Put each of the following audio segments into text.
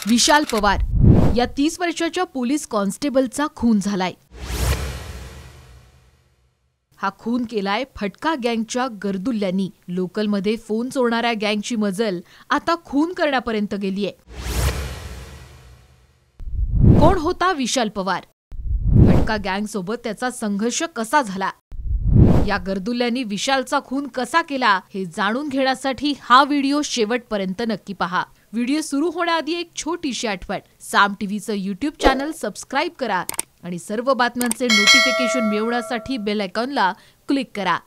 विशाल पवार या 30 वर्षाच्या पोलीस कॉन्स्टेबलचा खून झालाय। हा खून केलाय फटका गँगच्या गर्दुल्ल्यांनी। लोकलमध्ये फोन चोरणाऱ्या गँगची मजल आता खून करण्यापर्यंत गेलीये। कोण होता विशाल पवार? फटका गँग सोबत त्याचा संघर्ष कसा झाला? या गर्दुल्ल्यांनी विशालचा खून कसा केला हे जाणून घेण्यासाठी हा व्हिडिओ शेवटपर्यंत नक्की पहा। व्हिडिओ सुरू होण्याआधी एक छोटीशी आठवण, साम टीव्हीचं YouTube चॅनल सबस्क्राइब करा आणि सर्व बातम्यांचे नोटिफिकेशन मिळवण्यासाठी बेल आयकॉनला क्लिक करा।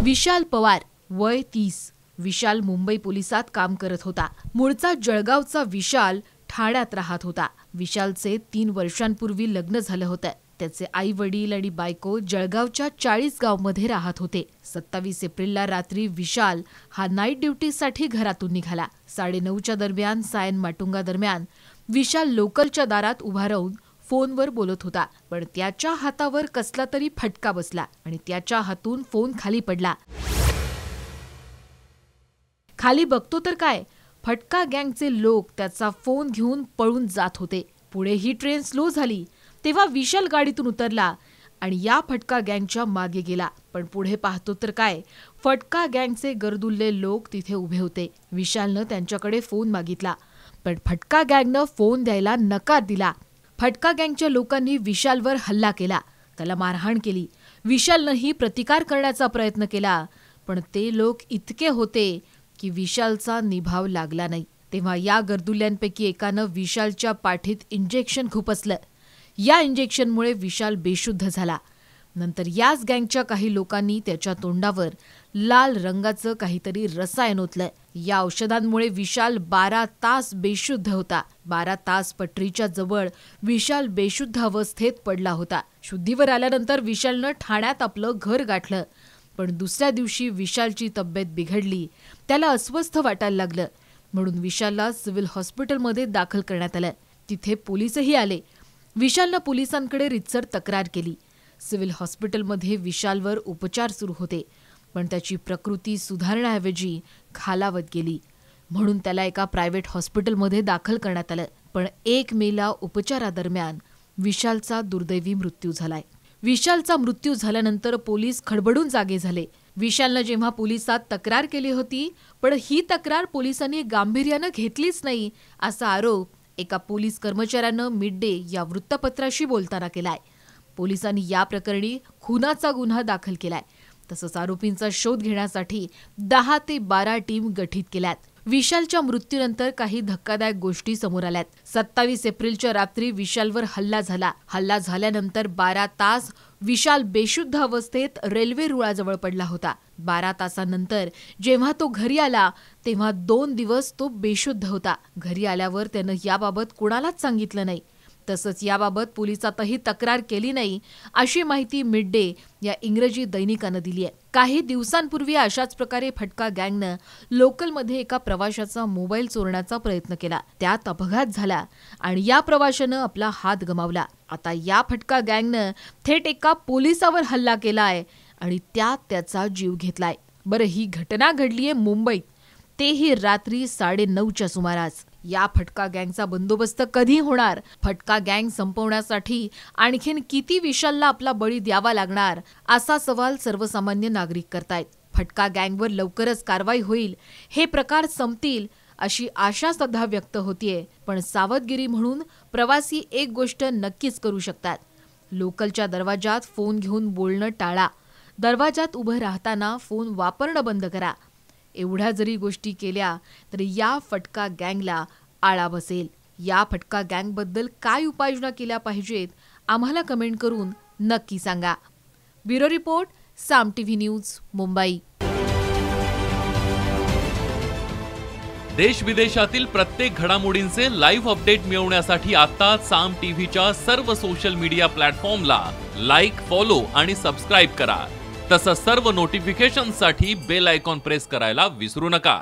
विशाल पवार, वय 30। विशाल मुंबई पोलिसात काम करत होता। मूळचा जळगावचा विशाल ठाण्यात राहत होता। विशालचे 3 वर्षांपूर्वी लग्न झालं होतं। त्याचे आई वडील आणि बायको जळगावच्या 40 गावमध्ये राहत होते। 27 एप्रिलला रात्री विशाल हा नाईट ड्युटीसाठी घरातून निघाला। 9:30च्या दरम्यान सायन माटुंगा दरम्यान विशाल लोकलच्या दारात उभा राहून फोनवर बोलत होता, पण त्याच्या हातावर कसला तरी फटका बसला आणि त्याच्या हातून फोन खाली पडला। खाली बघतो तर काय, फटका गँगचे लोक त्याचा फोन घेऊन पळून जात होते। पुढे ही ट्रेन स्लो झाली तेव्हा विशाल गाडीतून उतरला आणि या फटका गँगच्या मागे गेला। पण पुढे पाहतो तर काय, फटका गँगचे गर्दुल्ले लोक तिथे उभे होते। विशालनं त्यांच्याकडे फोन मागितला, पण फटका गँगनं फोन द्यायला नकार दिला। फटका गँगच्या लोकांनी विशालवर हल्ला केला, त्याला मारहाण केली। विशालनंही प्रतिकार करण्याचा प्रयत्न केला, पण ते लोक इतके होते की विशालचा निभाव लागला नाही। तेव्हा या गर्दुल्ल्यांपैकी एकानं विशालच्या पाठीत इंजेक्शन खुपसलं। या इंजेक्शनमुळे विशाल बेशुद्ध झाला। नंतर याच गँगच्या काही लोकांनी त्याच्या तोंडावर लाल रंगाचं काहीतरी रसायन ओतलं। या औषधांमुळे विशाल 12 तास बेशुद्ध होता। 12 तास पटरीच्या जवळ विशाल बेशुद्ध अवस्थेत पडला होता। शुद्धीवर आल्यानंतर विशालनं ठाण्यात आपलं घर गाठलं, पण दुसऱ्या दिवशी विशालची तब्येत बिघडली। त्याला अस्वस्थ वाटायला लागलं, म्हणून विशालला सिव्हिल हॉस्पिटलमध्ये दाखल करण्यात आलं। तिथे पोलीसही आले। विशालनं पोलिसांकडे रितसर तक्रार केली। सिव्हिल हॉस्पिटलमध्ये विशालवर उपचार सुरू होते, पण त्याची प्रकृती सुधारण्याऐवजी खालावत गेली, म्हणून त्याला एका प्रायव्हेट हॉस्पिटलमध्ये दाखल करण्यात आलं। पण 1 मेला उपचारादरम्यान विशालचा दुर्दैवी मृत्यू झालाय। विशालचा मृत्यू झाल्यानंतर पोलीस खडबडून जागे झाले। विशालनं जेव्हा पोलिसात तक्रार केली होती, पण ही तक्रार पोलिसांनी गांभीर्यानं घेतलीच नाही, असा आरोप एका पोलीस कर्मचाऱ्यानं मिड डे या वृत्तपत्राशी बोलताना केलाय। पोलिसांनी या प्रकरणी खुनाचा गुन्हा दाखल केलाय। तसंच आरोपींचा शोध घेण्यासाठी 10 ते 12 टीम गठीत केल्यात। विशालच्या मृत्यूनंतर काही धक्कादायक गोष्टी समोर आल्यात। 27 एप्रिलच्या रात्री विशालवर हल्ला झाला। हल्ला झाल्यानंतर 12 तास विशाल बेशुद्ध अवस्थेत रेल्वे रुळाजवळ पडला होता। 12 तासानंतर जेव्हा तो घरी आला तेव्हा 2 दिवस तो बेशुद्ध होता। घरी आल्यावर त्यानं याबाबत कुणालाच सांगितलं नाही। तसंच याबाबत पोलिसातही तक्रार केली नाही, अशी माहिती मिड डे या इंग्रजी दैनिकानं दिली आहे। काही दिवसांपूर्वी अशाच प्रकारे फटका गँगनं लोकलमध्ये एका प्रवाशाचा मोबाईल चोरण्याचा प्रयत्न केला। त्यात अपघात झाला आणि या प्रवाशानं आपला हात गमावला। आता या फटका गँगनं थेट एका पोलिसावर हल्ला केलाय आणि त्यात त्याचा जीव घेतलाय। बरं, ही घटना घडलीये मुंबईत, तेही रात्री 9:30च्या सुमारास। या फटका गँगचा बंदोबस्त कधी होणार? फटका गँग संपवण्यासाठी आणखीन किती विशालला आपला बळी द्यावा लागणार, असा सवाल सर्वसामान्य नागरिक करतायत। फटका गँगवर लवकरच कारवाई होईल, हे प्रकार संपतील अशी आशा सध्या व्यक्त होतीये। पण सावधगिरी म्हणून प्रवासी एक गोष्ट नक्कीच करू शकतात, लोकलच्या दरवाजात फोन घेऊन बोलणं टाळा। दरवाजात उभं राहताना फोन वापरणं बंद करा। एवढ्या जरी गोष्टी केल्या तरी या फटका गँगला आळा बसेल। या फटका गँगबद्दल काय उपाययोजना केल्या पाहिजेत, आम्हाला कमेंट करून नक्की सांगा। ब्युरो रिपोर्ट, साम टीव्ही न्यूज, मुंबई। देश विदेशातील प्रत्येक घडामोडींचे लाईव्ह अपडेट मिळवण्यासाठी आता साम टीव्हीच्या सर्व सोशल मीडिया प्लॅटफॉर्मला लाईक, फॉलो आणि सबस्क्राईब करा। तसंच सर्व नोटिफिकेशनसाठी बेल आयकॉन प्रेस करायला विसरू नका।